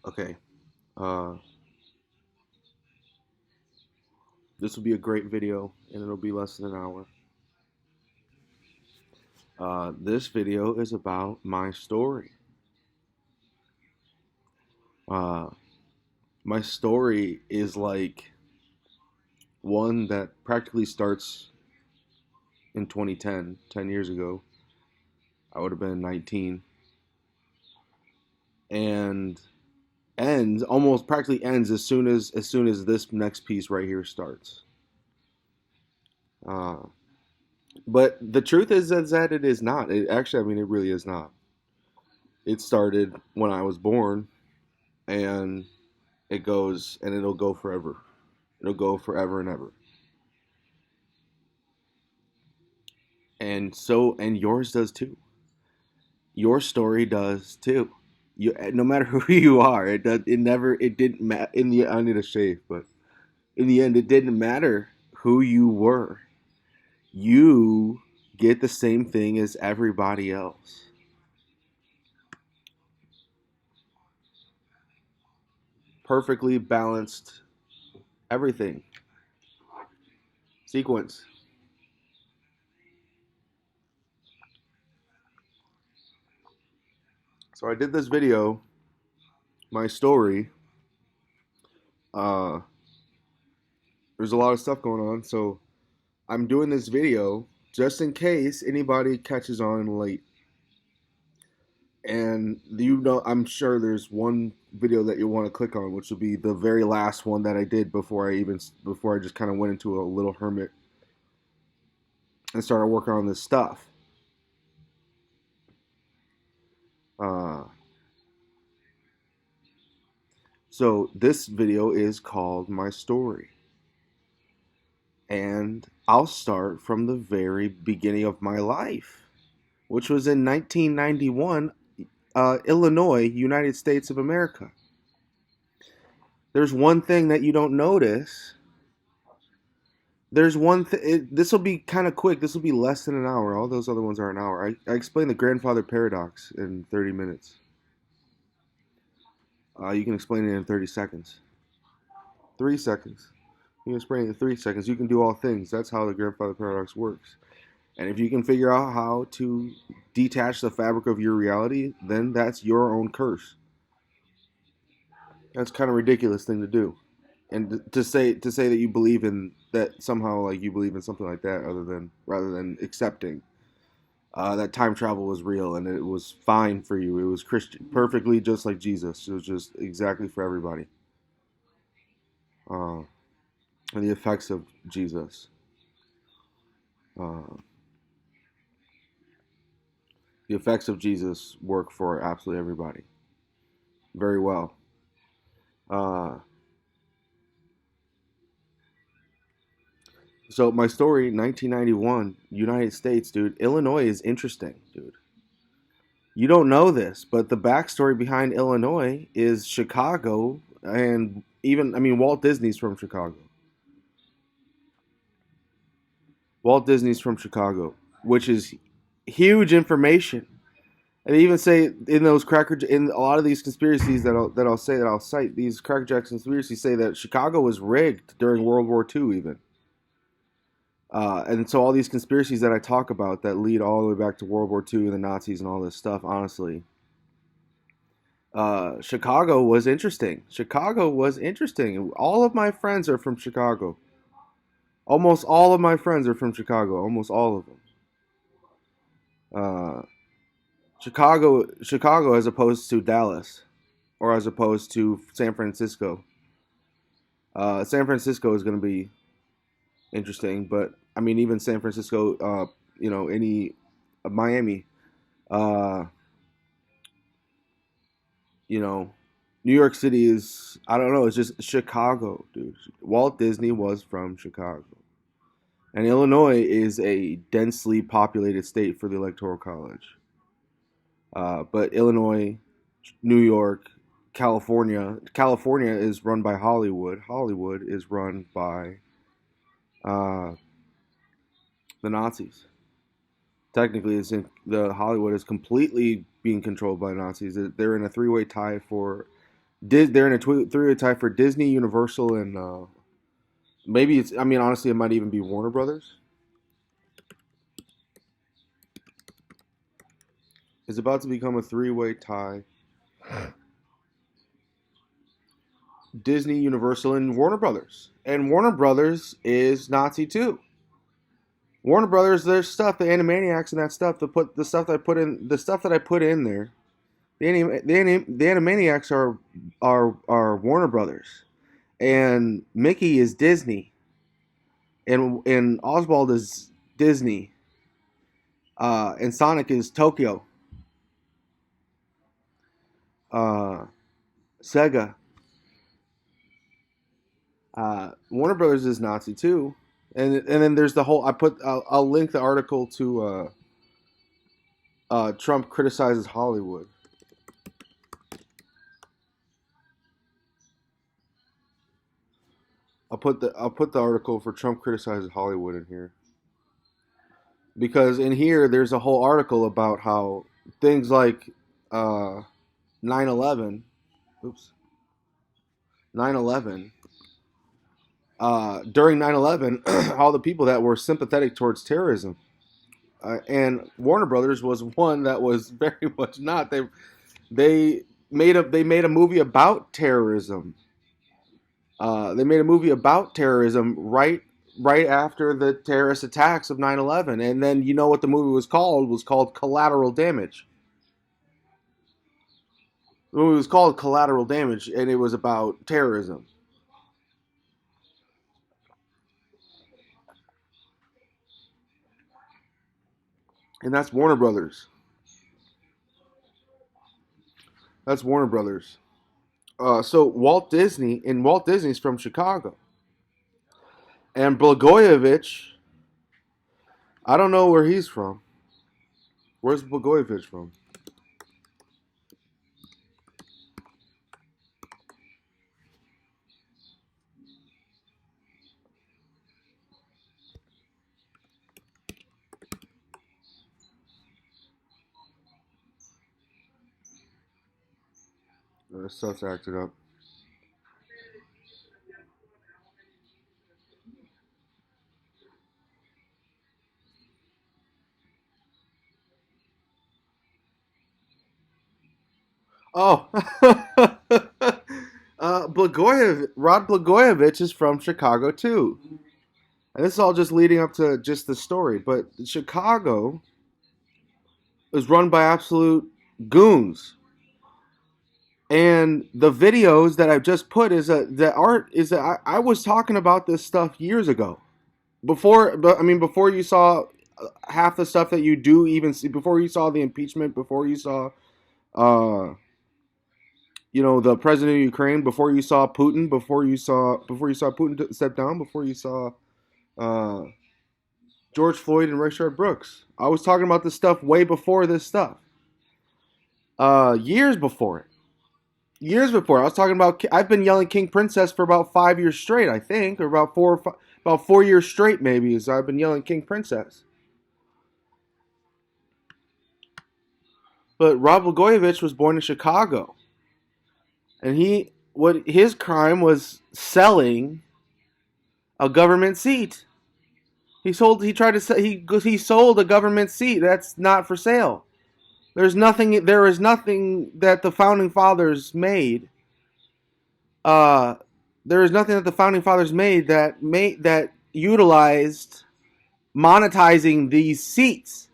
Okay. Uh, this will be a great video, and it'll be less than an hour. This video is about my story. Uh, my story is like one that practically starts in 2010, 10 years ago. I would have been 19, and ends almost practically ends as soon as this next piece right here starts. Uh, but the truth is that it is not. It actually, I mean, it really is not. It started when I was born, and it goes and it'll go forever. It'll go forever and ever. And yours does too. Your story does too. You, no matter who you are, it didn't matter in the. I need a shave, but in the end, it didn't matter who you were. You get the same thing as everybody else. Perfectly balanced everything. Sequence. So I did this video, my story. Uh, there's a lot of stuff going on, so I'm doing this video just in case anybody catches on late. And I'm sure there's one video that you'll want to click on, which will be the very last one that I did before I just kind of went into a little hermit and started working on this stuff. Uh, so this video is called My Story. And I'll start from the very beginning of my life, which was in 1991, Illinois, United States of America. There's one thing that you don't notice. There's one thing. This will be kind of quick. This will be less than an hour. All those other ones are an hour. I explained the grandfather paradox in 30 minutes. You can explain it in 30 seconds. 3 seconds. You can explain it in 3 seconds. You can do all things. That's how the grandfather paradox works. And if you can figure out how to detach the fabric of your reality, then that's your own curse. That's kind of ridiculous thing to do. And to say that you believe in that somehow, like you believe in something like that, rather than accepting that time travel was real and it was fine for you. It was Christian, perfectly just like Jesus. It was just exactly for everybody. Uh, and the effects of Jesus. Uh, the effects of Jesus work for absolutely everybody very well. Uh, so my story, 1991, United States, dude. Illinois is interesting, dude. You don't know this, but the backstory behind Illinois is Chicago, and even I mean Walt Disney's from Chicago. Walt Disney's from Chicago, which is huge information. And they even say in in a lot of these conspiracies that I'll cite, these crackerjack conspiracies say that Chicago was rigged during World War II even. And so all these conspiracies that I talk about that lead all the way back to World War II and the Nazis and all this stuff, honestly, Chicago was interesting. Chicago was interesting. All of my friends are from Chicago. Almost all of my friends are from Chicago. Almost all of them. Uh, Chicago, as opposed to Dallas, or as opposed to San Francisco. San Francisco is going to be interesting, but I mean, even San Francisco, any Miami, uh, you know, New York City is, I don't know, it's just Chicago, dude. Walt Disney was from Chicago. And Illinois is a densely populated state for the Electoral College. But Illinois, New York, California is run by Hollywood. Hollywood is run by uh, the Nazis. Technically, the Hollywood is completely being controlled by Nazis. They're in a three-way tie for They're in a three-way tie for Disney, Universal, and maybe it's. I mean, honestly, it might even be Warner Brothers. It's about to become a three-way tie. Disney, Universal, and Warner Brothers. And Warner Brothers is Nazi too. Warner Brothers, there's stuff, the Animaniacs and that stuff. The stuff that I put in, the stuff that I put in there. The Animaniacs are Warner Brothers, and Mickey is Disney, and Oswald is Disney, and Sonic is Tokyo, Sega. Warner Brothers is Nazi too, and then there's the whole. I'll link the article to Trump criticizes Hollywood. I'll put the article for Trump criticizes Hollywood in here, because in here there's a whole article about how things like 9/11, oops, 9/11. During 9/11, all the people that were sympathetic towards terrorism, and Warner Brothers was one that was very much not. They they made a movie about terrorism. They made a movie about terrorism right after the terrorist attacks of 9/11, and then you know what the movie was called? It was called Collateral Damage. The movie was called Collateral Damage, and it was about terrorism. And that's Warner Brothers. That's Warner Brothers. So Walt Disney's from Chicago, and Blagojevich, I don't know where he's from. Where's Blagojevich from? Stuff's acted up. Oh, Rod Blagojevich is from Chicago too, and this is all just leading up to just the story. But Chicago is run by absolute goons, and the videos that I've just put is the art is that I was talking about this stuff years ago, before. But I mean, before you saw half the stuff that you do even see, before you saw the impeachment, before you saw uh the president of Ukraine, before you saw Putin, before you saw Putin step down, before you saw uh, George Floyd and Rayshard Brooks. I was talking about this stuff way before this stuff. Years before it. Years before. I was talking about. I've been yelling King Princess for about 5 years straight. I think, or about 4 years straight, maybe. As I've been yelling King Princess. But Rod Blagojevich was born in Chicago, and his crime was selling a government seat. He tried to sell, he sold a government seat that's not for sale. There is nothing that the founding fathers made. Uh there is nothing that the founding fathers that utilized monetizing these seats.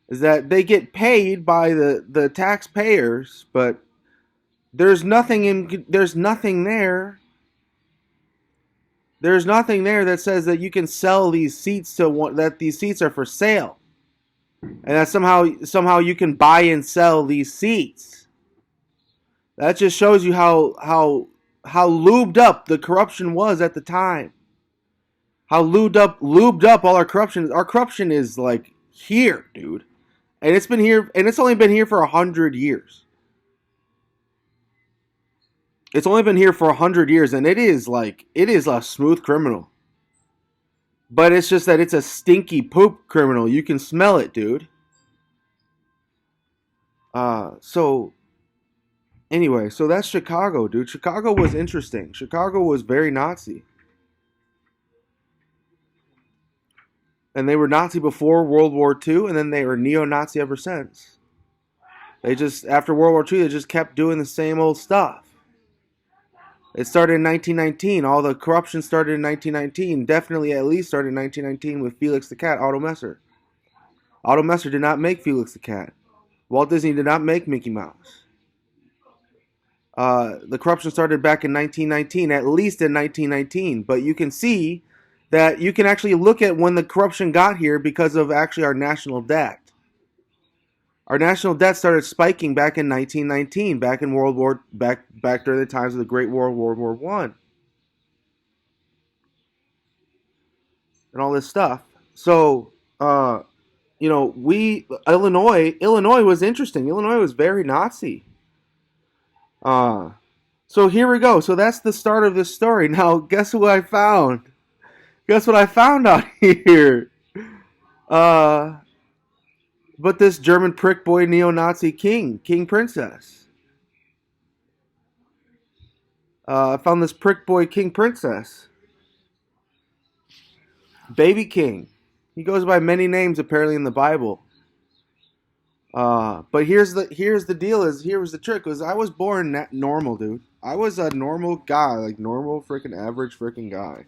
Is that they get paid by the taxpayers, but there's nothing there. There's nothing there that says that you can sell these seats that these seats are for sale, and that somehow you can buy and sell these seats. That just shows you how lubed up the corruption was at the time. How lubed up all our corruption is. Our corruption is like here, dude, and it's been here, and it's only been here for 100 years. It's only been here for 100 years, and it is a smooth criminal. But it's just that it's a stinky poop criminal. You can smell it, dude. So Anyway, so that's Chicago, dude. Chicago was interesting. Chicago was very Nazi. And they were Nazi before World War II, and then they were neo-Nazi ever since. They just, after World War II, they just kept doing the same old stuff. It started in 1919. All the corruption started in 1919. Definitely at least started in 1919 with Felix the Cat, Otto Messer. Otto Messer did not make Felix the Cat. Walt Disney did not make Mickey Mouse. The corruption started back in 1919, at least in 1919. But you can see that you can actually look at when the corruption got here because of actually our national debt. Our national debt started spiking back in 1919, back in back during the times of the Great War, World War One, and all this stuff. So, Illinois was interesting. Illinois was very Nazi. Uh, so here we go. So that's the start of this story. Now, guess what I found? Guess what I found out here? Uh, but this German prick boy neo-Nazi King Princess. I found this prick boy King Princess. Baby King. He goes by many names apparently in the Bible. But here's the deal here's the trick was I was born normal, dude. I was a normal guy, like normal freaking average freaking guy.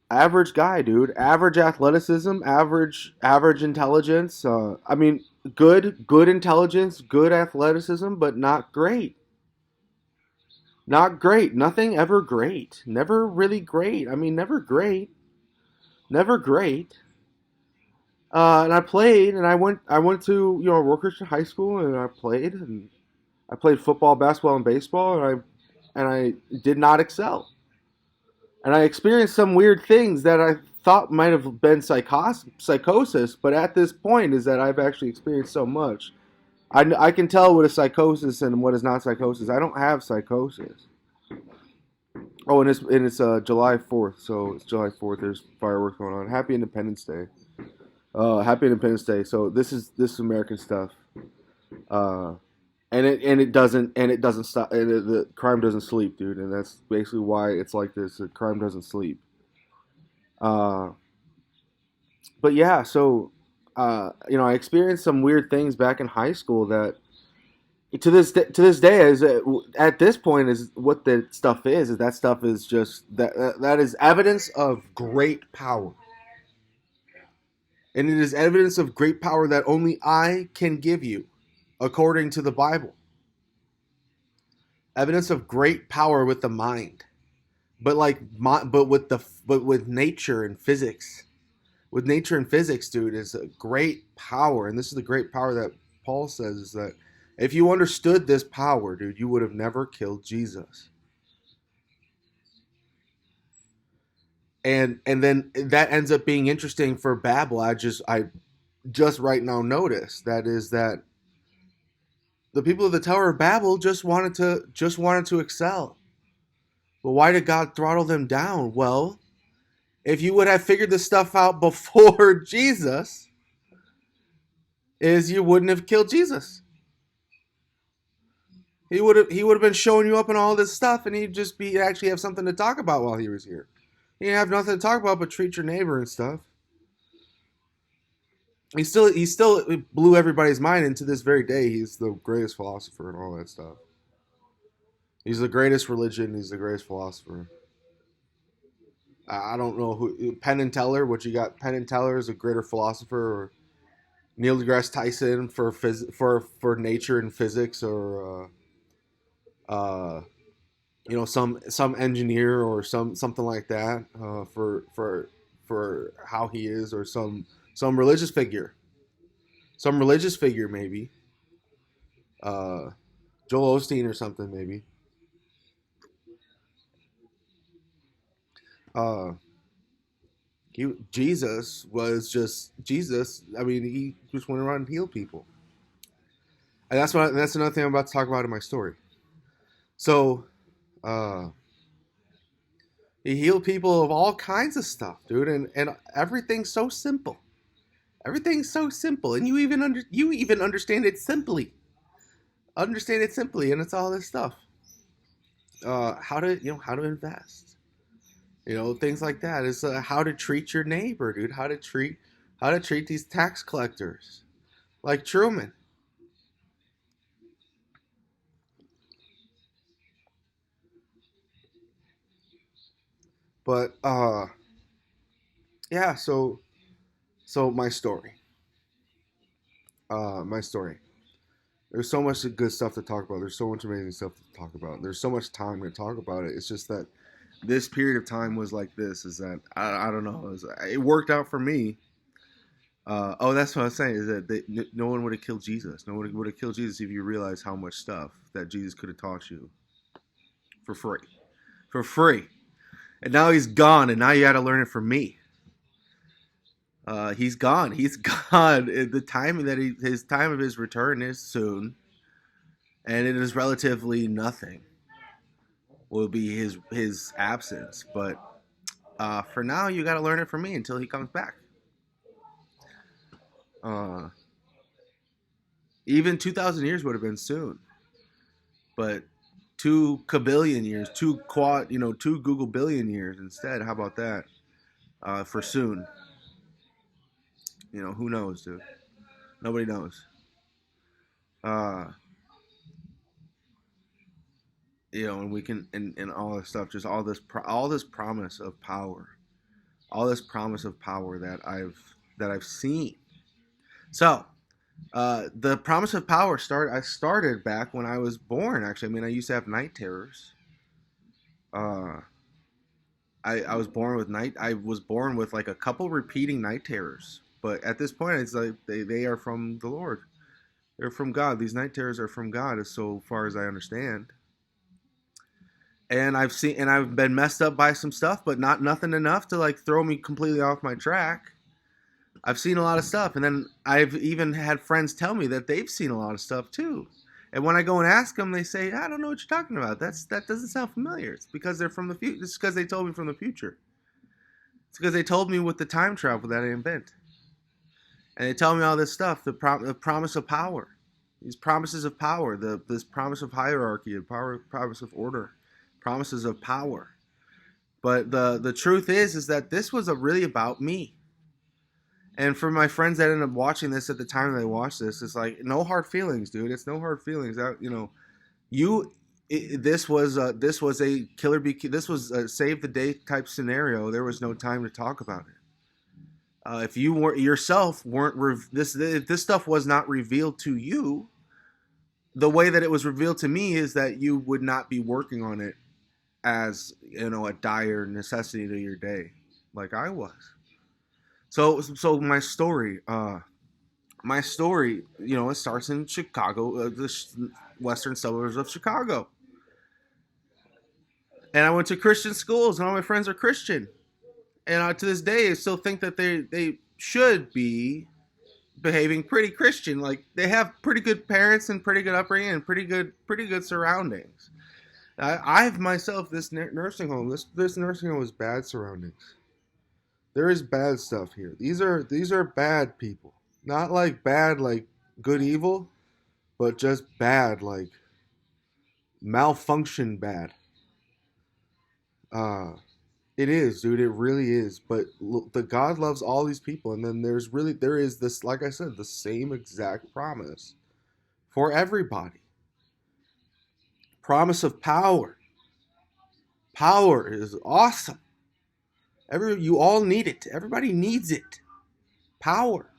Average guy, dude. Average athleticism, average intelligence. I mean, good intelligence, good athleticism, but not great. Not great. Nothing ever great. Never really great. I mean, never great. Never great. And I played, and I went to Royal Christian High School, and I played football, basketball, and baseball, and I did not excel, and I experienced some weird things that I thought might have been psychosis, but at this point is that I've actually experienced so much. I can tell what is psychosis and what is not psychosis. I don't have psychosis. Oh, and it's July 4th, so it's July 4th. There's fireworks going on. Happy Independence Day. Happy Independence Day. So this is American stuff, and it doesn't stop. And the crime doesn't sleep, dude. And that's basically why it's like this. The crime doesn't sleep. Uh, but yeah, so I experienced some weird things back in high school that to this day is at this point is what the stuff is that stuff is just that is evidence of great power. And it is evidence of great power that only I can give you, according to the Bible. Evidence of great power with the mind, but with nature and physics. With nature and physics, dude, is a great power, and this is the great power that Paul says is that if you understood this power, dude, you would have never killed Jesus. And then that ends up being interesting for Babel. I just right now noticed that the people of the Tower of Babel just wanted to excel. But why did God throttle them down? Well, if you would have figured this stuff out before Jesus, is you wouldn't have killed Jesus. He would have been showing you up in all this stuff, and he'd actually have something to talk about while he was here. He didn't have nothing to talk about but treat your neighbor and stuff. He still blew everybody's mind, and to this very day, he's the greatest philosopher and all that stuff. He's the greatest religion. He's the greatest philosopher. I don't know who Penn and Teller. What you got? Penn and Teller is a greater philosopher, or Neil deGrasse Tyson for nature and physics, or some engineer or something like that for how he is, or some religious figure, maybe Joel Osteen or something maybe. Uh, Jesus was just Jesus. I mean, he just went around and healed people, and that's another thing I'm about to talk about in my story. So, he healed people of all kinds of stuff, dude, and everything's so simple. Everything's so simple, and you even understand it simply. Understand it simply, and it's all this stuff. How to how to invest. Things like that. Is how to treat your neighbor, dude. How to treat these tax collectors, like Truman. But yeah. So my story. There's so much good stuff to talk about. There's so much amazing stuff to talk about. There's so much time to talk about it. It's just that this period of time was like this. Is that I don't know. It worked out for me. Oh, that's what I was saying. Is that no one would have killed Jesus. No one would have killed Jesus if you realize how much stuff that Jesus could have taught you for free, for free. And now he's gone, and now you got to learn it from me. He's gone. He's gone. The time that his time of his return is soon, and it is relatively nothing. Will be his absence, but for now you got to learn it from me until he comes back. Uh, Even 2,000 years would have been soon, but 2 kabillion years, two Google billion years instead. How about that? For soon. Who knows, dude? Nobody knows. Uh, and we can and all this stuff, just all this promise of power, all this promise of power that I've seen. So, the promise of power I started back when I was born. Actually, I mean, I used to have night terrors. Uh, I was born with like a couple repeating night terrors. But at this point, it's like they are from the Lord. They're from God. These night terrors are from God, as so far as I understand. And I've been messed up by some stuff, but nothing enough to like throw me completely off my track. I've seen a lot of stuff, and then I've even had friends tell me that they've seen a lot of stuff too. And when I go and ask them, they say, "I don't know what you're talking about. That doesn't sound familiar." It's because they're from the future. It's because they told me from the future. It's because they told me with the time travel that I invent, and they tell me all this stuff. The promise of power, these promises of power, this promise of hierarchy, and promise of order, promises of power. But the truth is that this was really about me. And for my friends that ended up watching this at the time they watched this, it's like no hard feelings, dude. It's no hard feelings. You, this was a killer bee. This was a save the day type scenario. There was no time to talk about it. If you weren't yourself if this stuff was not revealed to you, the way that it was revealed to me is that you would not be working on it as a dire necessity to your day, like I was. So my story, it starts in Chicago, the western suburbs of Chicago, and I went to Christian schools, and all my friends are Christian, and to this day, I still think that they should be behaving pretty Christian. Like they have pretty good parents and pretty good upbringing and pretty good surroundings. I've myself this nursing home. This nursing home is bad surroundings. There is bad stuff here. These are bad people. Not like bad like good evil, but just bad like malfunction bad. Uh it is, dude. It really is. But the God loves all these people, and then there is this, like I said, the same exact promise for everybody. Promise of power. Power is awesome. You all need it. Everybody needs it. Power.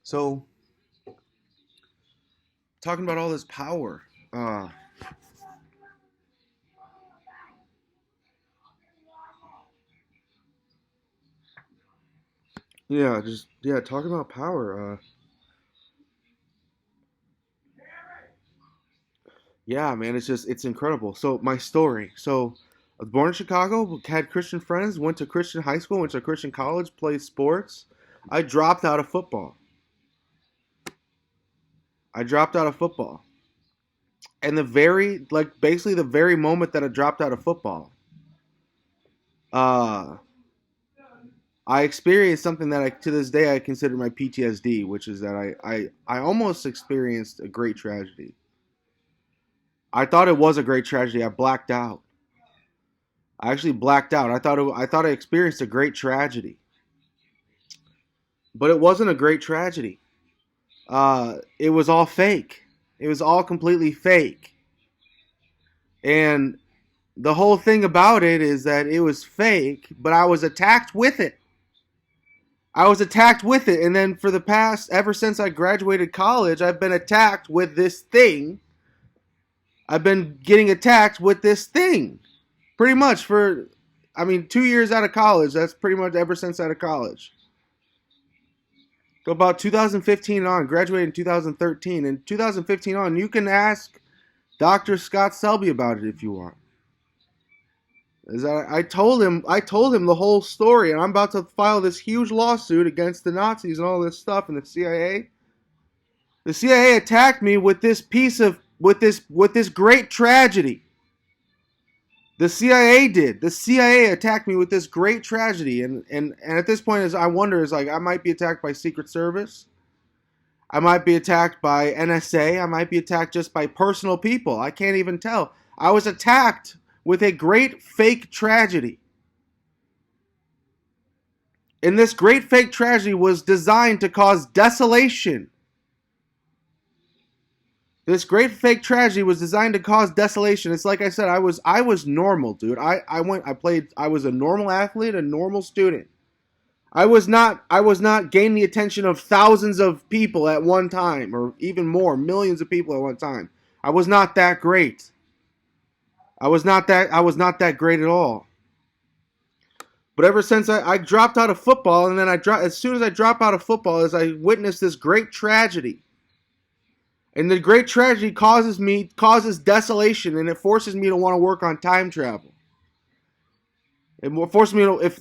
So talking about all this power. Uh, talking about power. Yeah, man, it's incredible. So my story. So I was born in Chicago, had Christian friends, went to Christian high school, went to Christian college, played sports. I dropped out of football. I dropped out of football. And basically the very moment that I dropped out of football, uh, I experienced something that to this day I consider my PTSD, which is that I almost experienced a great tragedy. I thought it was a great tragedy. I blacked out. I actually blacked out. I thought I experienced a great tragedy, but it wasn't a great tragedy. It was all fake. It was all completely fake. And the whole thing about it is that it was fake, but I was attacked with it. I was attacked with it. And then for the past, ever since I graduated college, I've been attacked with this thing. I've been getting attacked with this thing. Pretty much for, 2 years out of college. That's pretty much ever since out of college. So about 2015 on, graduated in 2013. In 2015 on, you can ask Dr. Scott Selby about it if you want. I told him the whole story, and I'm about to file this huge lawsuit against the Nazis and all this stuff and the CIA. The CIA attacked me with this great tragedy. The CIA did. The CIA attacked me with this great tragedy, and at this point, I wonder, I might be attacked by Secret Service. I might be attacked by NSA. I might be attacked just by personal people. I can't even tell. I was attacked with a great fake tragedy. And this great fake tragedy was designed to cause desolation. This great fake tragedy was designed to cause desolation. It's like I said, I was normal, dude. I was a normal athlete, a normal student. I was not gaining the attention of thousands of people at one time, or even more, millions of people at one time. I was not that great. I was not that great at all. But ever since I dropped out of football, and then as soon as I drop out of football, as I witnessed this great tragedy. And the great tragedy causes desolation, and it forces me to want to work on time travel. It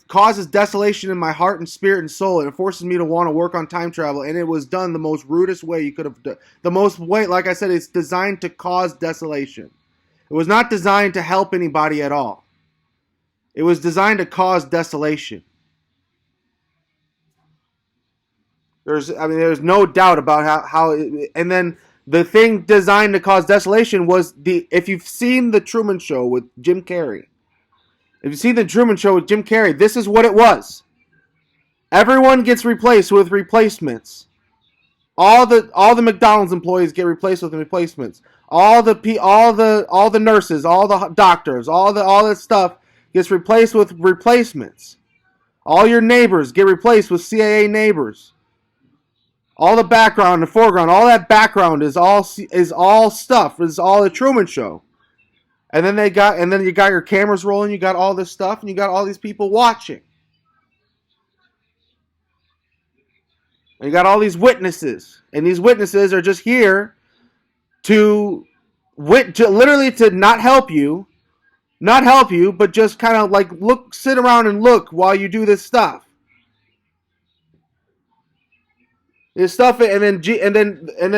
causes desolation in my heart and spirit and soul, and it forces me to want to work on time travel. And it was done the most rudest way you could have done. The most way, like I said, it's designed to cause desolation. It was not designed to help anybody at all. It was designed to cause desolation. There's no doubt about how and then the thing designed to cause desolation was if you've seen the Truman Show with Jim Carrey. If you've seen the Truman Show with Jim Carrey, this is what it was. Everyone gets replaced with replacements. All the McDonald's employees get replaced with replacements. All the nurses, all the doctors, all that stuff gets replaced with replacements. All your neighbors get replaced with CIA neighbors. All the background, the foreground, all that background is all stuff. Is all the Truman Show. And then you got your cameras rolling. You got all this stuff, and you got all these people watching. And you got all these witnesses, and these witnesses are just here to literally to not help you, but just kind of like sit around and look while you do this stuff. This stuff, and then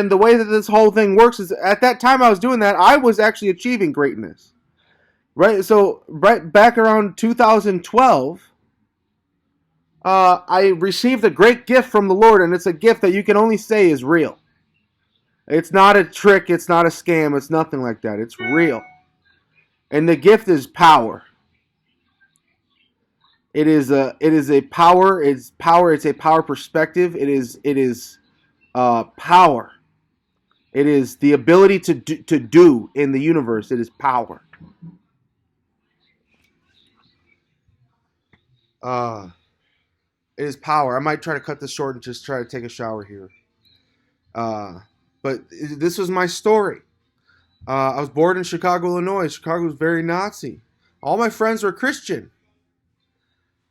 the way that this whole thing works is at that time I was doing that, I was actually achieving greatness. Right, so right back around 2012, I received a great gift from the Lord, and it's a gift that you can only say is real. It's not a trick, it's not a scam, it's nothing like that. It's real. And the gift is power. It's a power perspective. It is power. It is the ability to do in the universe. It is power. It is power. I might try to cut this short and just try to take a shower here. But this was my story. I was born in Chicago, Illinois. Chicago was very Nazi. All my friends were Christian.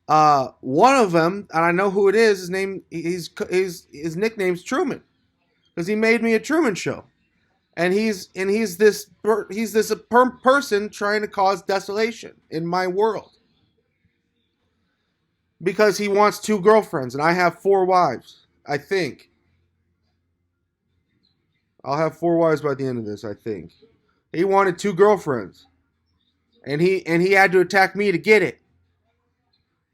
One of them, and I know who it is. His nickname's Truman, because he made me a Truman Show, and he's this person trying to cause desolation in my world, because he wants 2 girlfriends, and I have 4 wives. I think I'll have 4 wives by the end of this. I think he wanted 2 girlfriends, and he had to attack me to get it.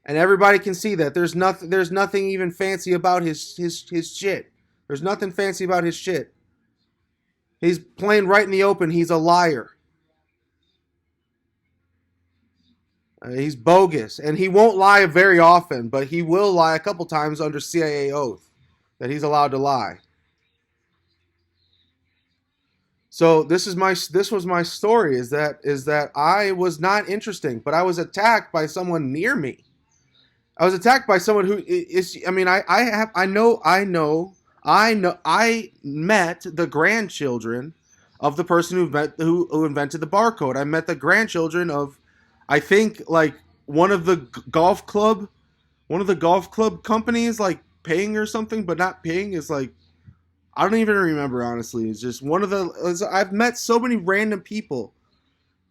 And everybody can see that. There's nothing even fancy about his shit. There's nothing fancy about his shit. He's playing right in the open. He's a liar. He's bogus, and he won't lie very often, but he will lie a couple times under CIA oath that he's allowed to lie. So this was my story is that I was not interesting, but I was attacked by someone near me. I was attacked by someone who is. I mean, I met the grandchildren of the person who invented the barcode. I met the grandchildren of, I think, like one of the golf club companies, like Ping or something, but not Ping. Is like, I don't even remember, honestly. It's just one of the. I've met so many random people,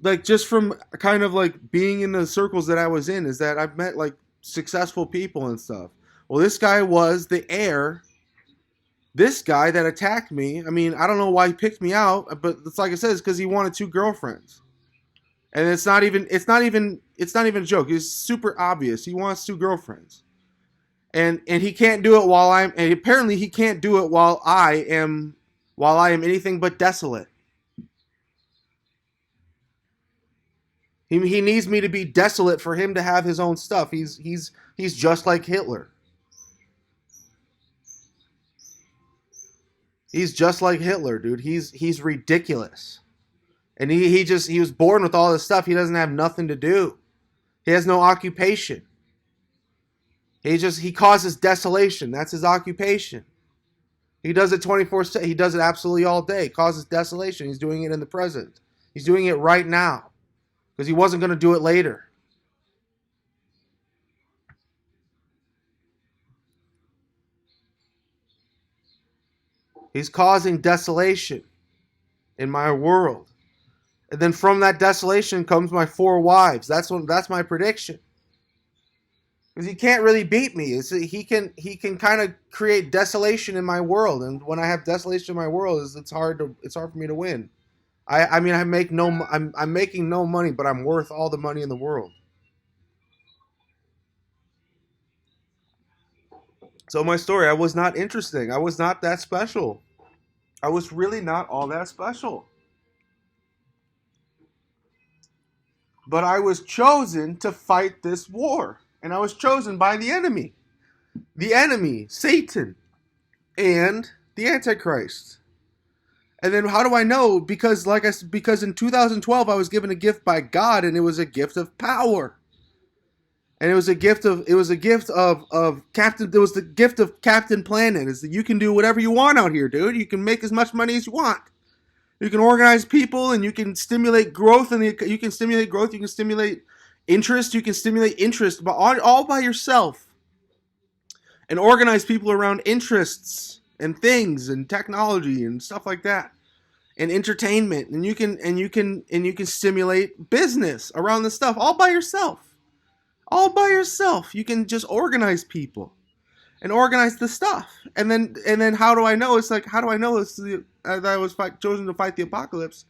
like just from kind of like being in the circles that I was in. Is that I've met like successful people and stuff. Well, this guy was the heir. This guy that attacked me. I mean, I don't know why he picked me out, but it's like I said, it's because he wanted two girlfriends, and it's not even a joke. It's super obvious. He wants two girlfriends. And he can't do it and apparently he can't do it while I am anything but desolate. He needs me to be desolate for him to have his own stuff. He's just like Hitler. He's just like Hitler, dude. He's ridiculous. And he was born with all this stuff. He doesn't have nothing to do. He has no occupation. He causes desolation. That's his occupation. He does it 24/7. He does it absolutely all day. Causes desolation. He's doing it in the present. He's doing it right now because he wasn't going to do it later. He's causing desolation in my world. And then from that desolation comes my 4 wives. That's my prediction. Because he can't really beat me. He can kind of create desolation in my world, and when I have desolation in my world, it's hard for me to win. I mean I'm making no money, but I'm worth all the money in the world. So my story, I was not interesting. I was not that special. I was really not all that special. But I was chosen to fight this war, and I was chosen by the enemy. The enemy, Satan, and the Antichrist. And then how do I know? Because because in 2012 I was given a gift by God, and it was a gift of power. And it was a gift of Captain. It was the gift of Captain Planet. Is that you can do whatever you want out here, dude. You can make as much money as you want. You can organize people, and you can stimulate growth, and you can stimulate growth. You can stimulate interest. You can stimulate interest, but all by yourself, and organize people around interests and things and technology and stuff like that, and entertainment. And you can stimulate business around this stuff all by yourself. All by yourself. You can just organize people and organize the stuff. And then how do I know? It's like, how do I know that I was chosen to fight the apocalypse?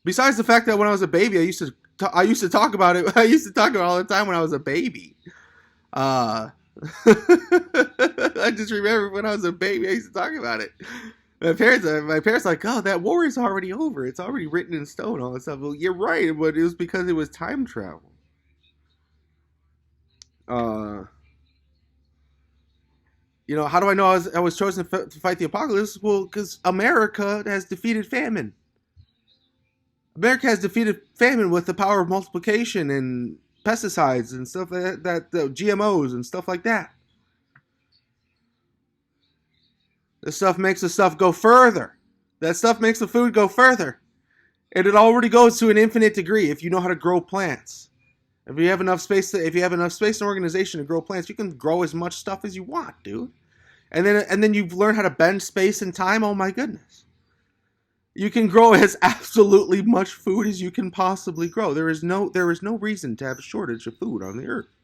Besides the fact that when I was a baby, I used to talk about it. I used to talk about it all the time when I was a baby. I just remember when I was a baby, I used to talk about it. My parents like, oh, that war is already over. It's already written in stone, all that stuff. Well, you're right, but it was because it was time travel. Uh, how do I know I was chosen to fight the apocalypse? Well, because America has defeated famine. America has defeated famine with the power of multiplication and pesticides and stuff like that GMOs and stuff like that. This stuff makes the stuff go further. That stuff makes the food go further. And it already goes to an infinite degree if you know how to grow plants. If you have enough space and organization to grow plants, you can grow as much stuff as you want, dude. And then you've learned how to bend space and time. Oh my goodness. You can grow as absolutely much food as you can possibly grow. There is no reason to have a shortage of food on the earth.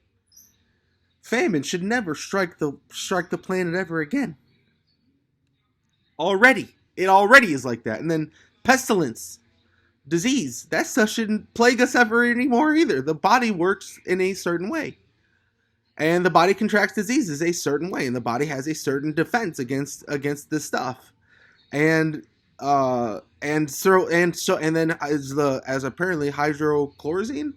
Famine should never strike the planet ever again. It already is like that. And then pestilence. disease. That stuff shouldn't plague us ever anymore either. The body works in a certain way. And the body contracts diseases a certain way, and the body has a certain defense against this stuff. And and then as apparently hydrochloroquine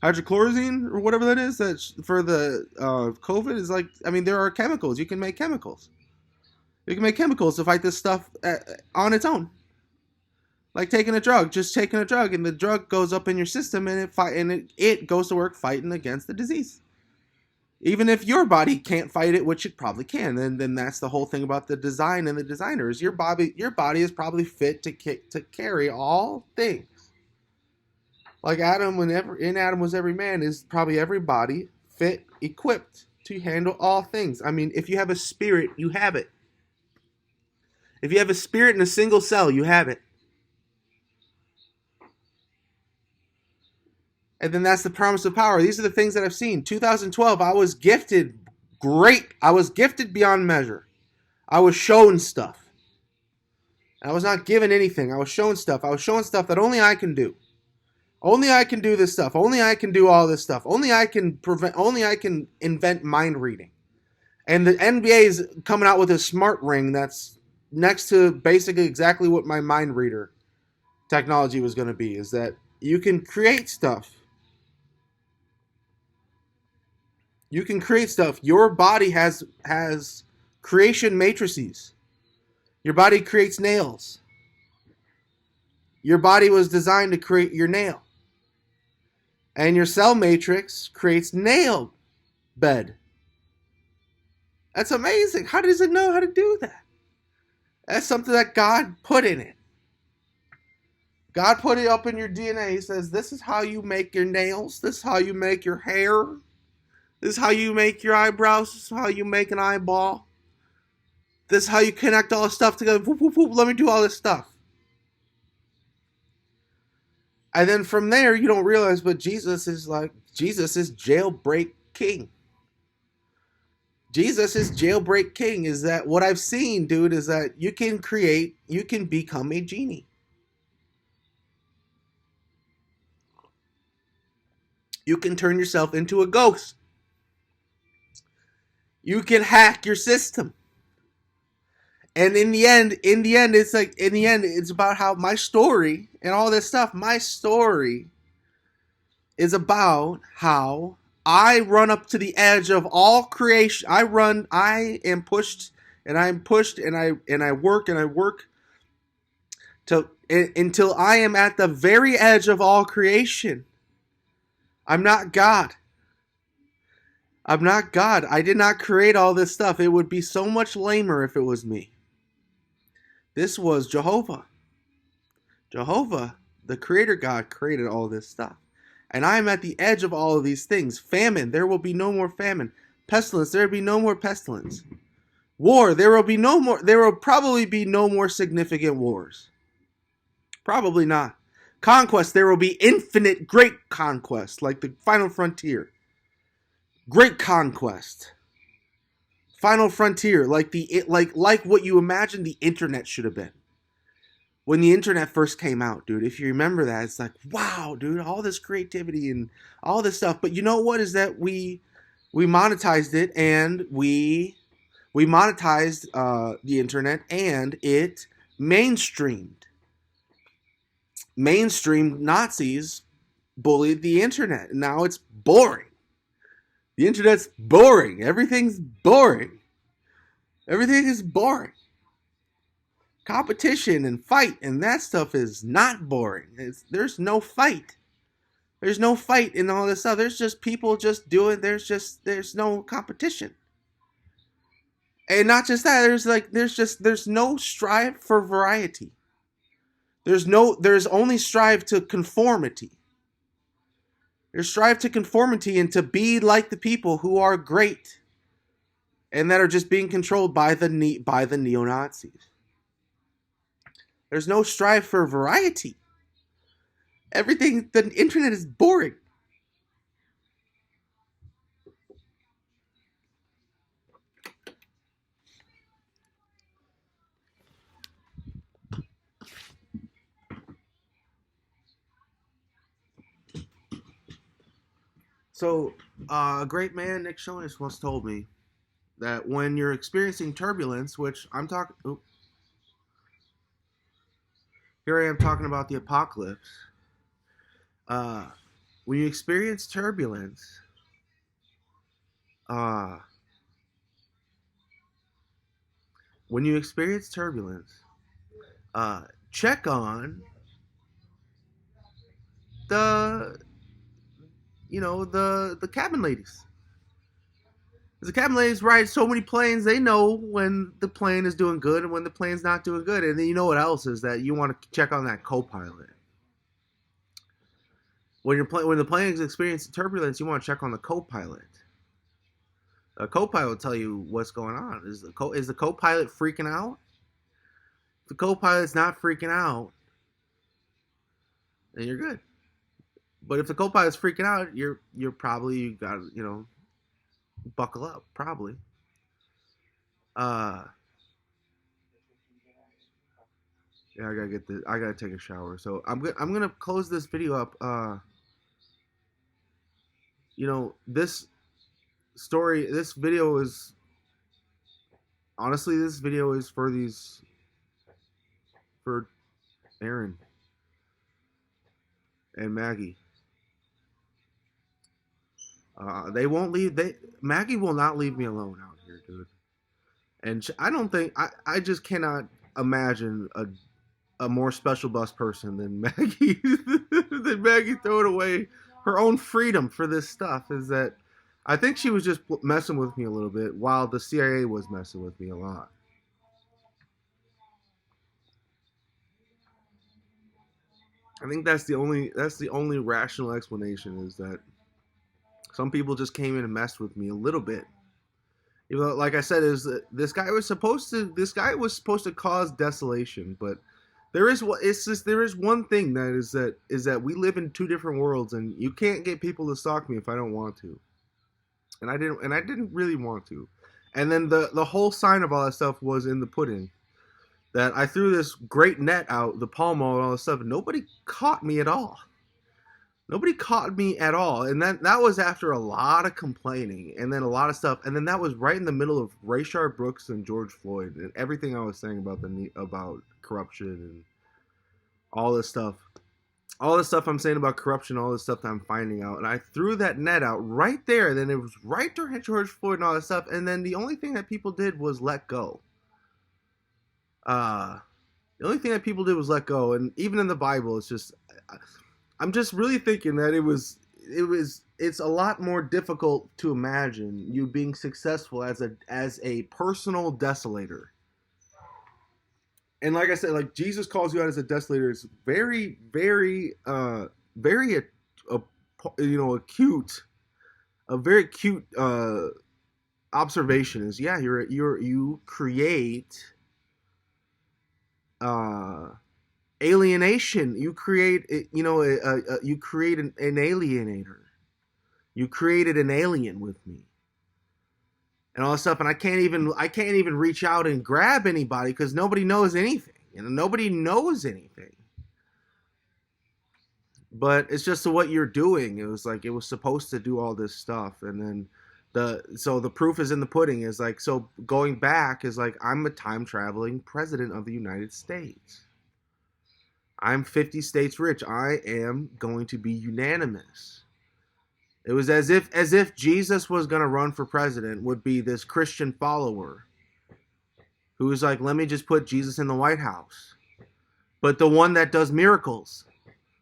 or whatever that is, that's for the COVID, is like, I mean, there are chemicals. You can make chemicals. You can make chemicals to fight this stuff on its own. Like taking a drug, just taking a drug, and the drug goes up in your system, and it goes to work fighting against the disease. Even if your body can't fight it, which it probably can, then that's the whole thing about the design and the designers. Your body is probably fit to carry all things. Like Adam, whenever in Adam was every man, is probably every body fit, equipped to handle all things. I mean, if you have a spirit, you have it. If you have a spirit in a single cell, you have it. And then that's the promise of power. These are the things that I've seen. 2012, I was gifted great. I was gifted beyond measure. I was shown stuff. I was not given anything. I was shown stuff. I was shown stuff that only I can do. Only I can do this stuff. Only I can do all this stuff. Only I can invent mind reading. And the NBA is coming out with a smart ring that's next to basically exactly what my mind reader technology was going to be, is that you can create stuff. You can create stuff. Your body has creation matrices. Your body creates nails. Your body was designed to create your nail. And your cell matrix creates nail bed. That's amazing. How does it know how to do that? That's something that God put in it. God put it up in your DNA. He says, this is how you make your nails. This is how you make your hair. This is how you make your eyebrows. This is how you make an eyeball. This is how you connect all this stuff together. Whoop, whoop, whoop. Let me do all this stuff. And then from there, you don't realize, but Jesus is jailbreak king. Jesus is jailbreak king. Is that what I've seen, dude? Is that you can become a genie. You can turn yourself into a ghost. You can hack your system. And in the end, it's about how my story and all this stuff, my story is about how I run up to the edge of all creation. I am pushed and I'm pushed and I work until I am at the very edge of all creation. I'm not God. I'm not God. I did not create all this stuff. It would be so much lamer if it was me. This was Jehovah. Jehovah, the creator God, created all this stuff. And I am at the edge of all of these things. Famine, there will be no more famine. Pestilence, there will be no more pestilence. War, there will probably be no more significant wars. Probably not. Conquest, there will be infinite great conquest, like the final frontier. Great conquest. Final frontier, like what you imagine the internet should have been. When the internet first came out, dude, if you remember that, it's like, wow, dude, all this creativity and all this stuff. But you know what is that we monetized it, and we monetized the internet, and it mainstreamed. Mainstream Nazis bullied the internet, and now it's boring. The internet's boring. Everything's boring. Everything is boring. Competition and fight and that stuff is not boring. There's no fight. There's no fight in all this stuff. There's just people just doing. There's no competition. And not just that. There's no strive for variety. There's only strive to conformity. There's strive to conformity and to be like the people who are great and that are just being controlled by the neo-Nazis. There's no strive for variety. Everything, the internet is boring. So, a great man, Nick Jonas, once told me that when you're experiencing turbulence, which I'm talking, here I am talking about the apocalypse. Uh, when you experience turbulence, uh, when you experience turbulence, uh, check on the, the cabin ladies. The cabin ladies ride so many planes, they know when the plane is doing good and when the plane's not doing good. And then you know what else is that you want to check on that co-pilot. When the plane is experiencing turbulence, you want to check on the co-pilot. A co-pilot will tell you what's going on. Is the co-pilot freaking out? If the co-pilot's not freaking out, then you're good. But if the co-pilot's freaking out, you're probably, you got to buckle up probably. Yeah, I gotta take a shower. So I'm gonna close this video up. This story, this video is honestly, this video is for Aaron and Maggie. They won't leave. Maggie will not leave me alone out here, dude. And I don't think I just cannot imagine a more special bus person than Maggie. Than Maggie throwing away her own freedom for this stuff. Is that I think she was just messing with me a little bit while the CIA was messing with me a lot. I think that's the only rational explanation, is that some people just came in and messed with me a little bit. Like I said, is that this guy was supposed to cause desolation, but there is one thing is that we live in two different worlds, and you can't get people to stalk me if I don't want to, and I didn't really want to, and then the whole sign of all that stuff was in the pudding. That I threw this great net out, the Pall Mall and all this stuff, and nobody caught me at all. Nobody caught me at all. And that was after a lot of complaining and then a lot of stuff. And then that was right in the middle of Rayshard Brooks and George Floyd and everything I was saying about corruption and all this stuff. All this stuff I'm saying about corruption, all this stuff that I'm finding out. And I threw that net out right there. And then it was right during George Floyd and all this stuff. And then the only thing that people did was let go. The only thing that people did was let go, and even in the Bible, I'm just really thinking that it's a lot more difficult to imagine you being successful as a personal desolator. And like I said, like Jesus calls you out as a desolator. It's very, very, very, acute, a very acute observation is, yeah, you create alienation. You create you create an alienator. You created an alien with me and all this stuff, and I can't even reach out and grab anybody because nobody knows anything. Nobody knows anything. But it's just what you're doing. It was like it was supposed to do all this stuff, and then the proof is in the pudding. Is like, so going back is like, I'm a time traveling president of the United States. I'm 50 states rich. I am going to be unanimous. It was as if Jesus was going to run for president, would be this Christian follower who was like, let me just put Jesus in the White House. But the one that does miracles,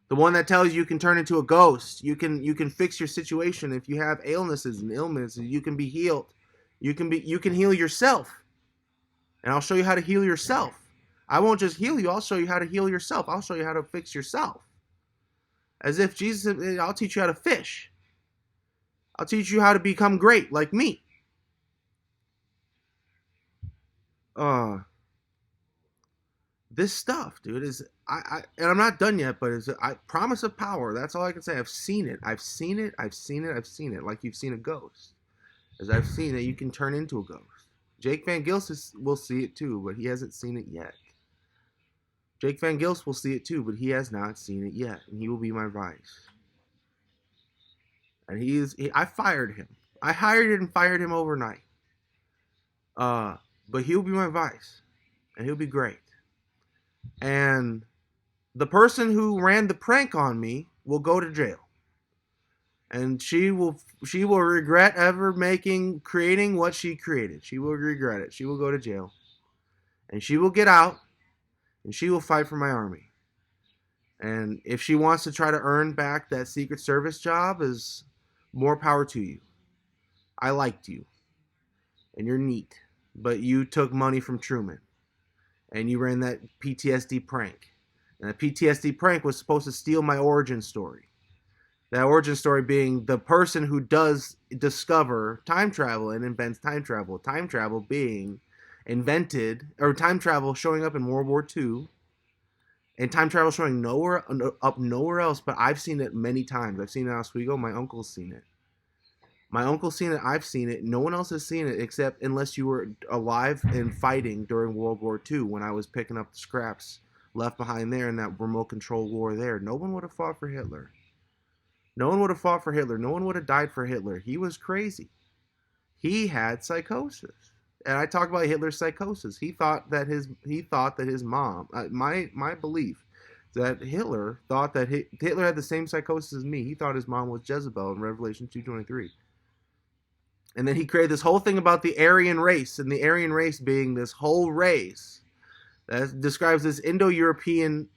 the one that tells you can turn into a ghost, you can fix your situation. If you have illnesses and ailments, you can be healed. You can heal yourself. And I'll show you how to heal yourself. I won't just heal you, I'll show you how to heal yourself. I'll show you how to fix yourself. As if Jesus, I'll teach you how to fish. I'll teach you how to become great like me. This stuff, dude, is and I'm not done yet, but it's promise of power. That's all I can say. I've seen it. I've seen it. Like you've seen a ghost. As I've seen it, you can turn into a ghost. Jake Van Gils will see it too, but he hasn't seen it yet. Jake Van Gils will see it too, but he has not seen it yet, and he will be my vice. and I fired him. I hired and fired him overnight. But he'll be my vice, and he'll be great. And the person who ran the prank on me will go to jail, and she will regret ever creating what she created. She will regret it. She will go to jail, and she will get out, and she will fight for my army. And if she wants to try to earn back that Secret Service job, is more power to you. I liked you, and you're neat, but you took money from Truman, and you ran that PTSD prank. And the PTSD prank was supposed to steal my origin story. That origin story being the person who does discover time travel and invents time travel. Time travel being invented, or time travel showing up in World War II, and time travel showing nowhere else. But I've seen it many times. I've seen it in Oswego. My uncle's seen it. My uncle's seen it. I've seen it. No one else has seen it except unless you were alive and fighting during World War II when I was picking up the scraps left behind there in that remote control war there. No one would have fought for Hitler. No one would have fought for Hitler. No one would have died for Hitler. He was crazy. He had psychosis. And I talk about Hitler's psychosis. He thought that his mom, my belief, that Hitler thought that Hitler had the same psychosis as me. He thought his mom was Jezebel in Revelation 2:23. And then he created this whole thing about the Aryan race, and the Aryan race being this whole race that describes this Indo-European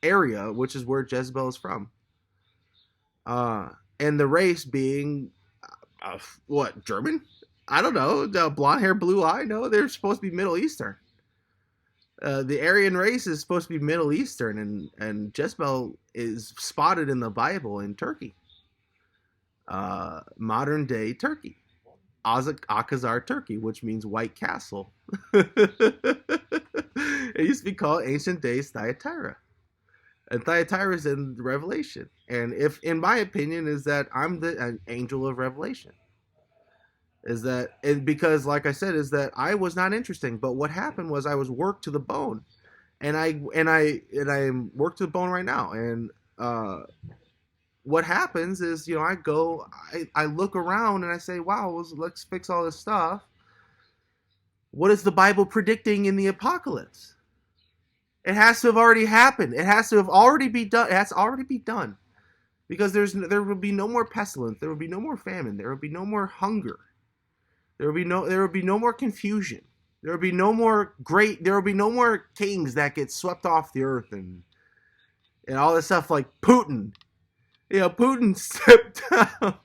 area, which is where Jezebel is from. And the race being, what, German? I don't know. Blonde hair, blue eye? No, they're supposed to be Middle Eastern. The Aryan race is supposed to be Middle Eastern, and Jezebel is spotted in the Bible in Turkey. Modern day Turkey. Akazar, Turkey, which means White Castle. It used to be called Ancient Days Thyatira. And Thyatira is in Revelation. And if, in my opinion, is that I'm an angel of Revelation. Is that, and because, like I said, is that I was not interesting. But what happened was I was worked to the bone. And I'm worked to the bone right now. And what happens is, I look around and I say, wow, let's fix all this stuff. What is the Bible predicting in the apocalypse? It has to have already happened. It has to have already be done. It has to already be done. Because there will be no more pestilence. There will be no more famine. There will be no more hunger. There will be no more confusion. There will be no more kings that get swept off the earth and all this stuff like Putin. Putin stepped down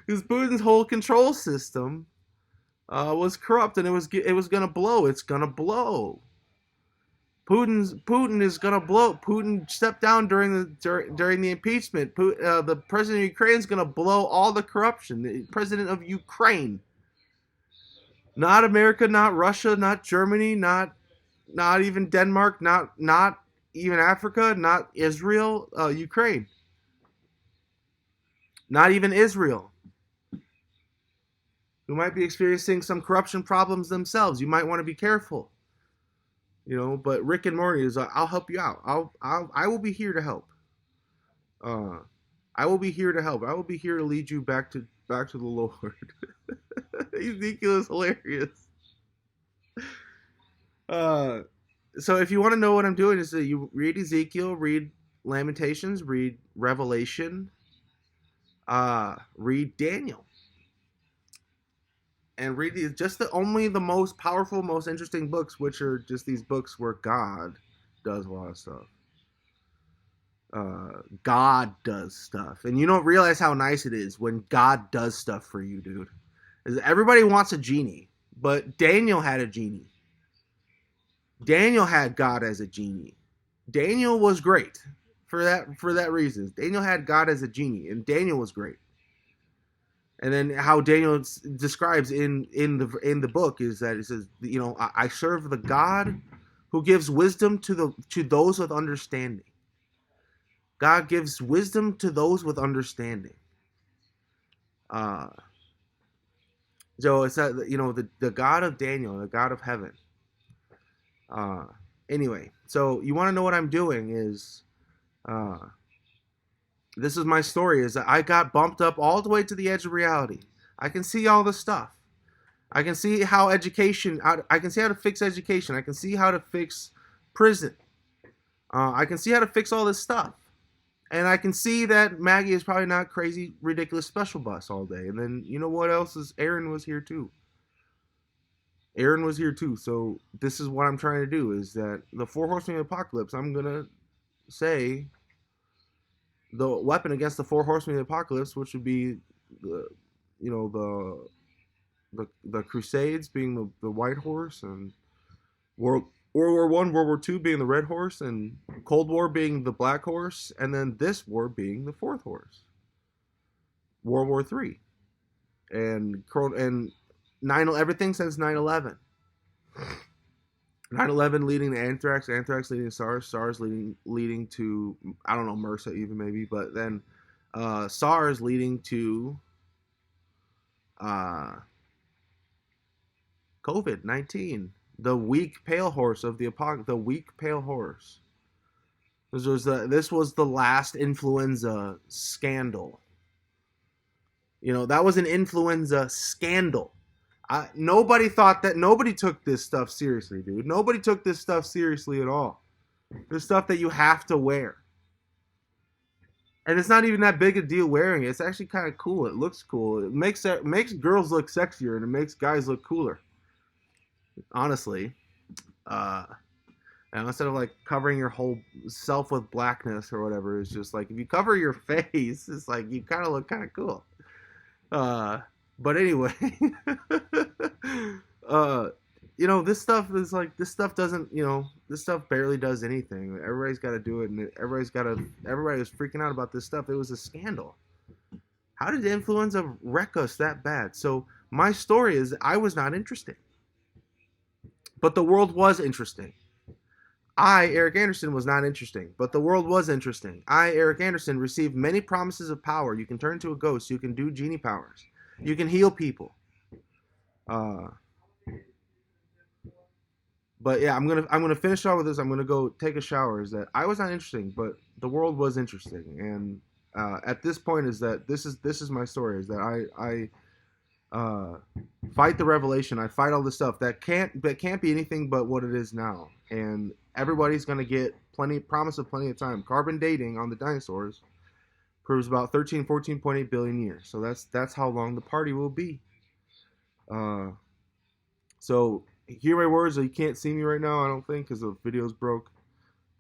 because Putin's whole control system was corrupt, and it was gonna blow. It's gonna blow. Putin is gonna blow. Putin stepped down during the impeachment. The president of Ukraine is gonna blow all the corruption. The president of Ukraine, not America, not Russia, not Germany, not even Denmark, not even Africa, not Israel, Ukraine. Not even Israel, who might be experiencing some corruption problems themselves. You might want to be careful. But Rick and Morty is, I'll help you out. I will be here to help. I will be here to help. I will be here to lead you back to the Lord. Ezekiel is hilarious. So if you want to know what I'm doing, is that you read Ezekiel, read Lamentations, read Revelation, read Daniel, and read only the most powerful, most interesting books, which are just these books where God does a lot of stuff. God does stuff, and you don't realize how nice it is when God does stuff for you, dude. Everybody wants a genie, but Daniel had a genie. Daniel had God as a genie. Daniel was great. For that reason, Daniel had God as a genie, and Daniel was great. And then how Daniel describes in the book is that it says, I serve the God who gives wisdom to those with understanding. God gives wisdom to those with understanding. So it's that the God of Daniel, the God of heaven. Anyway, so you want to know what I'm doing is. This is my story, is that I got bumped up all the way to the edge of reality. I can see all the stuff. I can see how education, I can see how to fix education. I can see how to fix prison. I can see how to fix all this stuff. And I can see that Maggie is probably not crazy, ridiculous special bus all day. And then, you know what else is? Aaron was here too. Aaron was here too. So this is what I'm trying to do, is that the four horsemen of the apocalypse, I'm going to say the weapon against the four horsemen of the apocalypse, which would be the, you know, the Crusades being the white horse, and World War One, World War Two being the red horse, and Cold War being the black horse, and then this war being the fourth horse, World War Three, and everything since 9/11. 9/11 leading to anthrax, anthrax leading to SARS, SARS leading to, I don't know, MRSA even maybe, but then SARS leading to uh, COVID-19, the weak pale horse of the the weak pale horse. This was the last influenza scandal. You know, that was an influenza scandal. Nobody thought that. Nobody took this stuff seriously, dude. Nobody took this stuff seriously at all. There's stuff that you have to wear, and it's not even that big a deal wearing it. It's actually kind of cool. It looks cool. It makes girls look sexier, and it makes guys look cooler. Honestly, uh, and instead of like covering your whole self with blackness or whatever, it's just like if you cover your face, it's like you kind of look kind of cool. Uh, but anyway, uh, you know, this stuff doesn't, you know, this stuff barely does anything. Everybody's got to do it, and everybody was freaking out about this stuff. It was a scandal. How did influenza wreck us that bad? So my story is I was not interesting, but the world was interesting. I, Eric Anderson, was not interesting, but the world was interesting. I, Eric Anderson, received many promises of power. You can turn into a ghost. You can do genie powers. You can heal people. Uh, but yeah, I'm gonna finish off with this. I'm gonna go take a shower. Is that I was not interesting, but the world was interesting, and at this point is that this is my story. Is that I fight the revelation. I fight all this stuff that can't be anything but what it is now, and everybody's gonna get promise of plenty of time. Carbon dating on the dinosaurs proves about 13, 14.8 billion years. So that's how long the party will be. Uh, so hear my words. You can't see me right now, I don't think, because the video's broke.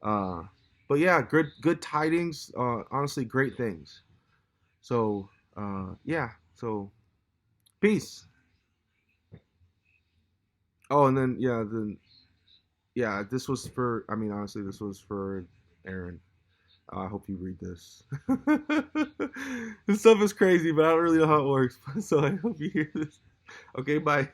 Uh, but yeah, good tidings. Honestly, great things. So yeah. So peace. Oh, and then yeah, this was for. I mean, honestly, this was for Aaron. I hope you read this. This stuff is crazy, but I don't really know how it works. So I hope you hear this. Okay, bye.